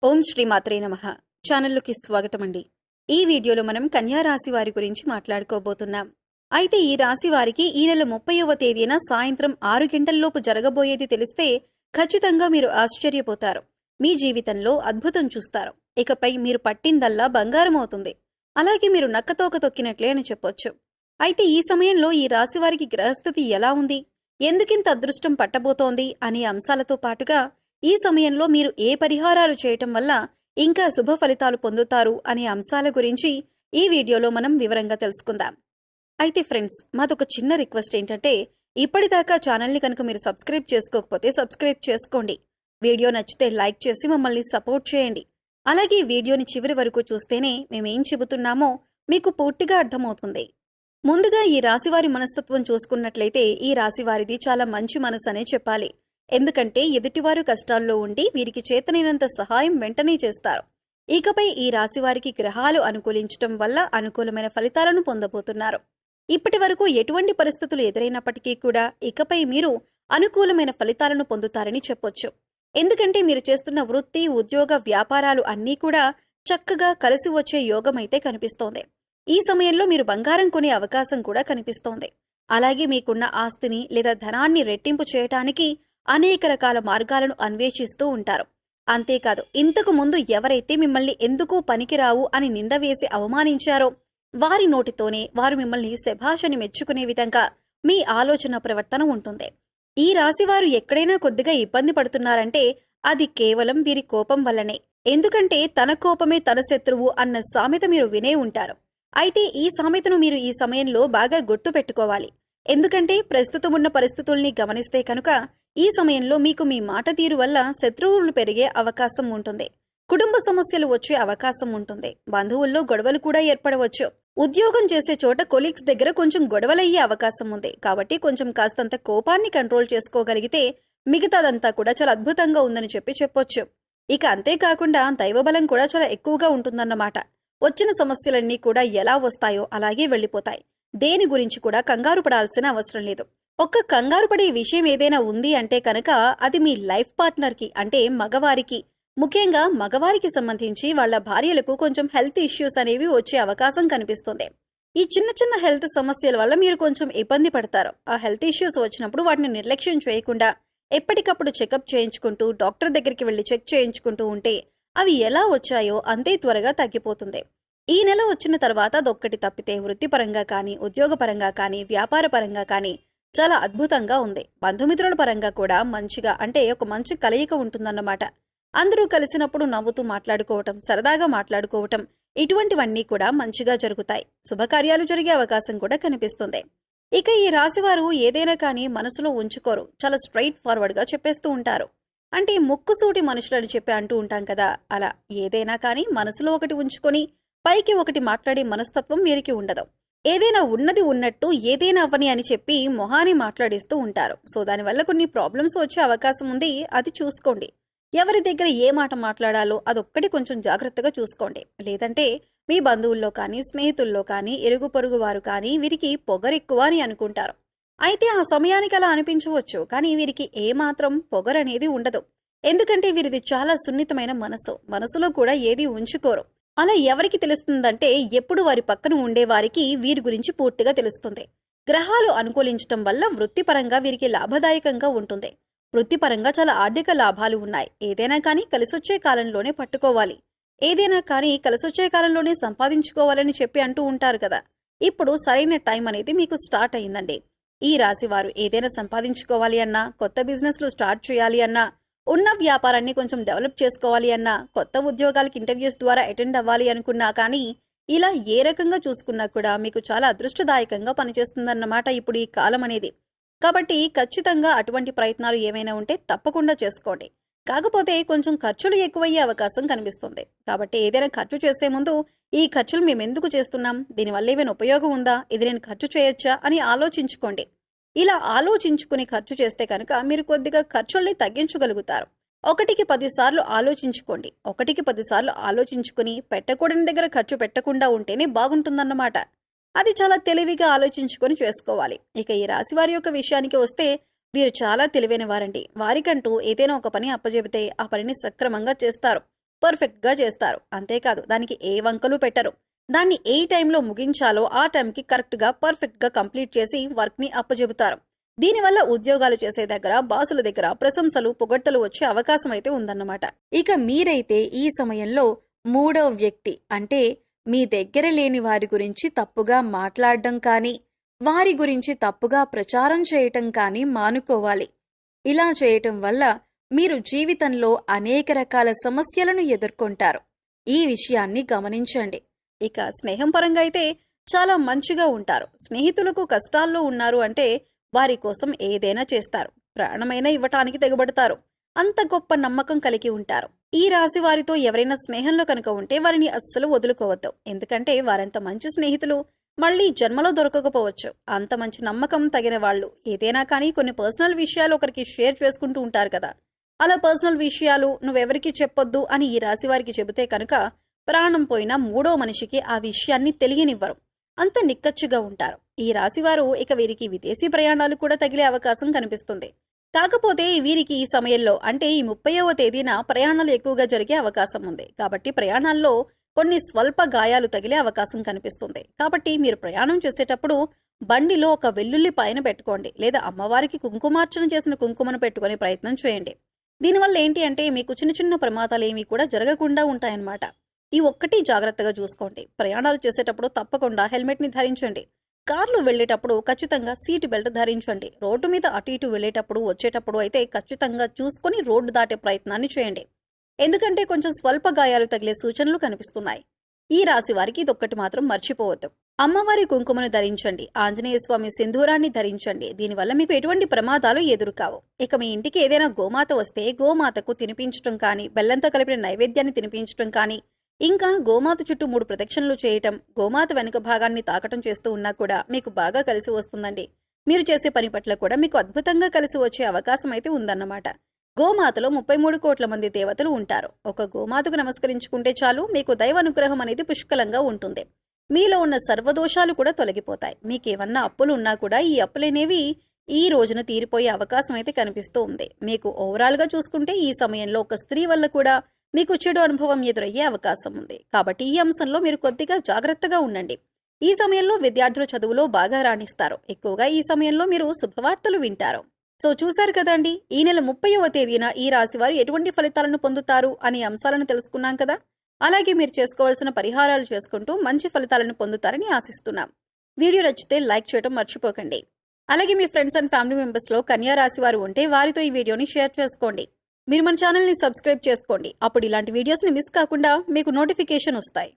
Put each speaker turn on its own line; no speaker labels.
ఓం శ్రీ మాత్రే నమః. ఛానల్లోకి స్వాగతమండి. ఈ వీడియోలో మనం కన్యా రాశి వారి గురించి మాట్లాడుకోబోతున్నాం. అయితే ఈ రాశి వారికి ఈ నెల 30వ తేదీన సాయంత్రం 6 గంటల్లోపు జరగబోయేది తెలిస్తే ఖచ్చితంగా మీరు ఆశ్చర్యపోతారు. మీ జీవితంలో అద్భుతం చూస్తారు. ఇకపై మీరు పట్టిందల్లా బంగారం అవుతుంది. అలాగే మీరు నక్కతోక తొక్కినట్లే అని చెప్పొచ్చు. అయితే ఈ సమయంలో ఈ రాశి వారికి గ్రహస్థితి ఎలా ఉంది, ఎందుకింత అదృష్టం పట్టబోతోంది అనే అంశాలతో పాటుగా ఈ సమయంలో మీరు ఏ పరిహారాలు చేయటం వల్ల ఇంకా శుభ ఫలితాలు పొందుతారు అనే అంశాల గురించి ఈ వీడియోలో మనం వివరంగా తెలుసుకుందాం. అయితే ఫ్రెండ్స్, మాదొక చిన్న రిక్వెస్ట్ ఏంటంటే, ఇప్పటిదాకా ఛానల్ని కనుక మీరు సబ్స్క్రైబ్ చేసుకోకపోతే సబ్స్క్రైబ్ చేసుకోండి. వీడియో నచ్చితే లైక్ చేసి మమ్మల్ని సపోర్ట్ చేయండి. అలాగే వీడియోని చివరి వరకు చూస్తేనే మేమేం చెబుతున్నామో మీకు పూర్తిగా అర్థమవుతుంది. ముందుగా ఈ రాశివారి మనస్తత్వం చూసుకున్నట్లయితే ఈ రాశివారిది చాలా మంచి మనసు అనే చెప్పాలి. ఎందుకంటే ఎదుటివారు కష్టాల్లో ఉండి వీరికి చేతనైనంత సహాయం వెంటనే చేస్తారు. ఇకపై ఈ రాశివారికి గ్రహాలు అనుకూలించటం వల్ల అనుకూలమైన ఫలితాలను పొందబోతున్నారు. ఇప్పటి వరకు ఎటువంటి పరిస్థితులు ఎదురైనప్పటికీ కూడా ఇకపై మీరు అనుకూలమైన ఫలితాలను పొందుతారని చెప్పొచ్చు. ఎందుకంటే మీరు చేస్తున్న వృత్తి, ఉద్యోగ, వ్యాపారాలు అన్నీ కూడా చక్కగా కలిసి వచ్చే యోగమైతే కనిపిస్తోంది. ఈ సమయంలో మీరు బంగారం కొనే అవకాశం కూడా కనిపిస్తోంది. అలాగే మీకున్న ఆస్తిని లేదా ధనాన్ని రెట్టింపు చేయటానికి అనేక రకాల మార్గాలను అన్వేషిస్తూ ఉంటారు. అంతేకాదు, ఇంతకు ముందు ఎవరైతే మిమ్మల్ని ఎందుకు పనికిరావు అని నింద వేసి అవమానించారో వారి నోటితోనే వారు మిమ్మల్ని శభాషని మెచ్చుకునే విధంగా మీ ఆలోచన ప్రవర్తన ఉంటుంది. ఈ రాశివారు ఎక్కడైనా కొద్దిగా ఇబ్బంది పడుతున్నారంటే అది కేవలం వీరి కోపం వల్లనే. ఎందుకంటే తన కోపమే తన శత్రువు అన్న సామెత మీరు వినే ఉంటారు. అయితే ఈ సామెతను మీరు ఈ సమయంలో బాగా గుర్తు పెట్టుకోవాలి. ఎందుకంటే ప్రస్తుతం ఉన్న పరిస్థితుల్ని గమనిస్తే కనుక ఈ సమయంలో మీకు మీ మాట తీరు వల్ల శత్రువులు పెరిగే అవకాశం ఉంటుంది. కుటుంబ సమస్యలు వచ్చే అవకాశం ఉంటుంది. బంధువుల్లో గొడవలు కూడా ఏర్పడవచ్చు. ఉద్యోగం చేసే చోట కొలీగ్స్ దగ్గర కొంచెం గొడవలయ్యే అవకాశం ఉంది. కాబట్టి కొంచెం కాస్తంత కోపాన్ని కంట్రోల్ చేసుకోగలిగితే మిగతాదంతా కూడా చాలా అద్భుతంగా ఉందని చెప్పొచ్చు. ఇక అంతేకాకుండా దైవబలం కూడా చాలా ఎక్కువగా ఉంటుందన్నమాట. వచ్చిన సమస్యలన్నీ కూడా ఎలా వస్తాయో అలాగే వెళ్లిపోతాయి. దేని గురించి కూడా కంగారు పడాల్సిన అవసరం లేదు. ఒక్క కంగారు పడే విషయం ఏదైనా ఉంది అంటే కనుక అది మీ లైఫ్ పార్ట్నర్కి, అంటే మగవారికి, ముఖ్యంగా మగవారికి సంబంధించి వాళ్ళ భార్యలకు కొంచెం హెల్త్ ఇష్యూస్ అనేవి వచ్చే అవకాశం కనిపిస్తుంది. ఈ చిన్న చిన్న హెల్త్ సమస్యల వల్ల మీరు కొంచెం ఇబ్బంది పడతారు. ఆ హెల్త్ ఇష్యూస్ వచ్చినప్పుడు వాటిని నిర్లక్ష్యం చేయకుండా ఎప్పటికప్పుడు చెకప్ చేయించుకుంటూ డాక్టర్ దగ్గరికి వెళ్లి చెక్ చేయించుకుంటూ ఉంటే అవి ఎలా వచ్చాయో అంతే త్వరగా తగ్గిపోతుంది. ఈ నెల వచ్చిన తర్వాత అదొక్కటి తప్పితే వృత్తిపరంగా కానీ, ఉద్యోగపరంగా కానీ, వ్యాపార పరంగా కానీ చాలా అద్భుతంగా ఉంది. బంధుమిత్రుల పరంగా కూడా మంచిగా, అంటే ఒక మంచి కలయిక ఉంటుందన్నమాట. అందరూ కలిసినప్పుడు నవ్వుతూ మాట్లాడుకోవటం, సరదాగా మాట్లాడుకోవటం, ఇటువంటివన్నీ కూడా మంచిగా జరుగుతాయి. శుభకార్యాలు జరిగే అవకాశం కూడా కనిపిస్తుంది. ఇక ఈ రాశివారు ఏదైనా కానీ మనసులో ఉంచుకోరు. చాలా స్ట్రైట్ ఫార్వర్డ్ గా చెప్పేస్తూ ఉంటారు. అంటే ముక్కుసూటి మనుషులని చెప్పి అంటూ ఉంటాం కదా, అలా ఏదైనా కానీ మనసులో ఒకటి ఉంచుకొని పైకి ఒకటి మాట్లాడే మనస్తత్వం వీరికి ఉండదు. ఏదైనా ఉన్నది ఉన్నట్టు ఏదైనా అవ్వని అని చెప్పి మొహాన్ని మాట్లాడేస్తూ ఉంటారు. సో దానివల్ల కొన్ని ప్రాబ్లమ్స్ వచ్చే అవకాశం ఉంది. అది చూసుకోండి. ఎవరి దగ్గర ఏ మాట మాట్లాడాలో అదొక్కటి కొంచెం జాగ్రత్తగా చూసుకోండి. లేదంటే మీ బంధువుల్లో కానీ, స్నేహితుల్లో కానీ, ఇరుగు పొరుగు వారు కానీ వీరికి పొగరెక్కువ అని అనుకుంటారు. అయితే ఆ సమయానికి అలా అనిపించవచ్చు, కానీ వీరికి ఏమాత్రం పొగరనేది ఉండదు. ఎందుకంటే వీరిది చాలా సున్నితమైన మనసులో కూడా ఏది ఉంచుకోరు. అలా ఎవరికి తెలుస్తుందంటే ఎప్పుడు వారి పక్కన ఉండేవారికి వీరి గురించి పూర్తిగా తెలుస్తుంది. గ్రహాలు అనుకూలించటం వల్ల వృత్తిపరంగా వీరికి లాభదాయకంగా ఉంటుంది. వృత్తిపరంగా చాలా ఆర్థిక లాభాలు ఉన్నాయి. ఏదైనా కానీ కలిసొచ్చే కాలంలోనే పట్టుకోవాలి, ఏదైనా కానీ కలిసొచ్చే కాలంలోనే సంపాదించుకోవాలని చెప్పి అంటూ ఉంటారు కదా. ఇప్పుడు సరైన టైం అనేది మీకు స్టార్ట్ అయిందండి. ఈ రాశి వారు ఏదైనా సంపాదించుకోవాలి అన్నా, కొత్త బిజినెస్లు స్టార్ట్ చేయాలి అన్నా, ఉన్న వ్యాపారాన్ని కొంచెం డెవలప్ చేసుకోవాలి అన్నా, కొత్త ఉద్యోగాలకి ఇంటర్వ్యూస్ ద్వారా అటెండ్ అవ్వాలి అనుకున్నా కానీ, ఇలా ఏ రకంగా చూసుకున్నా కూడా మీకు చాలా అదృష్టదాయకంగా పనిచేస్తుందన్నమాట ఇప్పుడు ఈ కాలం అనేది. కాబట్టి ఖచ్చితంగా అటువంటి ప్రయత్నాలు ఏమైనా ఉంటే తప్పకుండా చేసుకోండి. కాకపోతే కొంచెం ఖర్చులు ఎక్కువయ్యే అవకాశం కనిపిస్తుంది. కాబట్టి ఏదైనా ఖర్చు చేసే ముందు ఈ ఖర్చులు మేమెందుకు చేస్తున్నాం, దీనివల్ల ఏమైనా ఉపయోగం ఉందా, ఇది నేను ఖర్చు చేయొచ్చా అని ఆలోచించుకోండి. ఇలా ఆలోచించుకుని ఖర్చు చేస్తే కనుక మీరు కొద్దిగా ఖర్చుల్ని తగ్గించగలుగుతారు. 1కి 10 సార్లు ఆలోచించుకోండి. 1కి 10 సార్లు ఆలోచించుకుని పెట్టకూడని దగ్గర ఖర్చు పెట్టకుండా ఉంటేనే బాగుంటుందన్నమాట. అది చాలా తెలివిగా ఆలోచించుకొని చేసుకోవాలి. ఇక ఈ రాశి వారి యొక్క విషయానికి వస్తే వీరు చాలా తెలివైన వారండి. వారికంటూ ఏదైనా ఒక పని అప్పజెబితే ఆ పనిని సక్రమంగా చేస్తారు. పర్ఫెక్ట్గా చేస్తారు. అంతేకాదు దానికి ఏ వంకలు పెట్టరు. దాన్ని ఏ టైంలో ముగించాలో ఆ టైంకి కరెక్ట్గా పర్ఫెక్ట్గా కంప్లీట్ చేసి వర్క్ని అప్పచెబుతారు. దీనివల్ల ఉద్యోగాలు చేసే దగ్గర బాసుల దగ్గర ప్రశంసలు పొగడ్తలు వచ్చే అవకాశం అయితే ఉందన్నమాట. ఇక మీరైతే ఈ సమయంలో మూడవ వ్యక్తి అంటే మీ దగ్గర లేని వారి గురించి తప్పుగా మాట్లాడడం కానీ వారి గురించి తప్పుగా ప్రచారం చేయటం కానీ మానుకోవాలి. ఇలా చేయటం వల్ల మీరు జీవితంలో అనేక రకాల సమస్యలను ఎదుర్కొంటారు. ఈ విషయాన్ని గమనించండి. ఇక స్నేహం పరంగా అయితే చాలా మంచిగా ఉంటారు. స్నేహితులకు కష్టాల్లో ఉన్నారు అంటే వారి కోసం ఏదైనా చేస్తారు. ప్రాణమైనా ఇవ్వటానికి తెగబడతారు. అంత గొప్ప నమ్మకం కలిగి ఉంటారు. ఈ రాశి వారితో ఎవరైనా స్నేహంలో కనుక ఉంటే వారిని అస్సలు వదులుకోవద్దు. ఎందుకంటే వారంత మంచి స్నేహితులు మళ్ళీ జన్మలో దొరకకపోవచ్చు. అంత మంచి నమ్మకం తగిన వాళ్ళు ఏదైనా కానీ కొన్ని పర్సనల్ విషయాలు ఒకరికి షేర్ చేసుకుంటూ ఉంటారు కదా. అలా పర్సనల్ విషయాలు నువ్వెవరికి చెప్పొద్దు అని ఈ రాశి వారికి చెబితే కనుక ప్రాణం పోయిన మూడో మనిషికి ఆ విషయాన్ని తెలియనివ్వరు. అంత నిక్కచ్చిగా ఉంటారు. ఈ రాశివారు ఇక వీరికి విదేశీ ప్రయాణాలు కూడా తగిలే అవకాశం కనిపిస్తుంది. కాకపోతే వీరికి ఈ సమయంలో అంటే ఈ 30వ తేదీన ప్రయాణాలు ఎక్కువగా జరిగే అవకాశం ఉంది. కాబట్టి ప్రయాణాల్లో కొన్ని స్వల్ప గాయాలు తగిలే అవకాశం కనిపిస్తుంది. కాబట్టి మీరు ప్రయాణం చేసేటప్పుడు బండిలో ఒక వెల్లుల్లి పైన పెట్టుకోండి, లేదా అమ్మవారికి కుంకుమార్చన చేసిన కుంకుమను పెట్టుకునే ప్రయత్నం చేయండి. దీనివల్ల ఏంటి అంటే మీకు చిన్న చిన్న ప్రమాదాలు ఏమీ కూడా జరగకుండా ఉంటాయన్నమాట. ఈ ఒక్కటి జాగ్రత్తగా చూసుకోండి. ప్రయాణాలు చేసేటప్పుడు తప్పకుండా హెల్మెట్ని ధరించండి. కార్లు వెళ్లేటప్పుడు ఖచ్చితంగా సీట్ బెల్ట్ ధరించండి. రోడ్డు మీద అటు ఇటు వెళ్లేటప్పుడు వచ్చేటప్పుడు అయితే ఖచ్చితంగా చూసుకుని రోడ్డు దాటే ప్రయత్నాన్ని చేయండి. ఎందుకంటే కొంచెం స్వల్ప గాయాలు తగిలే సూచనలు కనిపిస్తున్నాయి. ఈ రాశి వారికి ఇదొక్కటి మాత్రం మర్చిపోవద్దు. అమ్మవారి కుంకుమను ధరించండి. ఆంజనేయ స్వామి సింధూరాన్ని ధరించండి. దీనివల్ల మీకు ఎటువంటి ప్రమాదాలు ఎదురుకావు. ఇక మీ ఇంటికి ఏదైనా గోమాత వస్తే గోమాతకు తినిపించడం కానీ, బెల్లంతో కలిపిన నైవేద్యాన్ని తినిపించడం కానీ, ఇంకా గోమాత చుట్టూ 3 ప్రదక్షిణలు చేయటం, గోమాత వెనుక భాగాన్ని తాకటం చేస్తూ ఉన్నా కూడా మీకు బాగా కలిసి వస్తుందండి. మీరు చేసే పని పట్ల కూడా మీకు అద్భుతంగా కలిసి వచ్చే అవకాశం అయితే ఉందన్నమాట. గోమాతలో 33 కోట్ల మంది దేవతలు ఉంటారు. ఒక గోమాతకు నమస్కరించుకుంటే చాలు, మీకు దైవ అనుగ్రహం అనేది పుష్కలంగా ఉంటుంది. మీలో ఉన్న సర్వదోషాలు కూడా తొలగిపోతాయి. మీకేమన్నా అప్పులు ఉన్నా కూడా ఈ అప్పులనేవి ఈ రోజున తీరిపోయే అవకాశం అయితే కనిపిస్తూ ఉంది. మీకు ఓవరాల్గా చూసుకుంటే ఈ సమయంలో ఒక స్త్రీ వల్ల కూడా మీకు చెడు అనుభవం ఎదురయ్యే అవకాశం ఉంది. కాబట్టి ఈ అంశంలో మీరు కొద్దిగా జాగ్రత్తగా ఉండండి. ఈ సమయంలో విద్యార్థులు చదువులో బాగా రాణిస్తారు. ఎక్కువగా ఈ సమయంలో మీరు శుభవార్తలు వింటారు. సో చూశారు కదండి, ఈ నెల 30వ తేదీన ఈ రాశి వారు ఎటువంటి ఫలితాలను పొందుతారు అనే అంశాలను తెలుసుకున్నాం కదా. అలాగే మీరు చేసుకోవాల్సిన పరిహారాలు చేసుకుంటూ మంచి ఫలితాలను పొందుతారని ఆశిస్తున్నాం. వీడియో నచ్చితే లైక్ చేయడం మర్చిపోకండి. అలాగే మీ ఫ్రెండ్స్ అండ్ ఫ్యామిలీ మెంబర్స్లో కన్యా రాశి వారు ఉంటే వారితో ఈ వీడియోని షేర్ చేసుకోండి. మీరు మన ఛానల్ని సబ్స్క్రైబ్ చేసుకోండి. అప్పుడు ఇలాంటి వీడియోస్ని మిస్ కాకుండా మీకు నోటిఫికేషన్ వస్తాయి.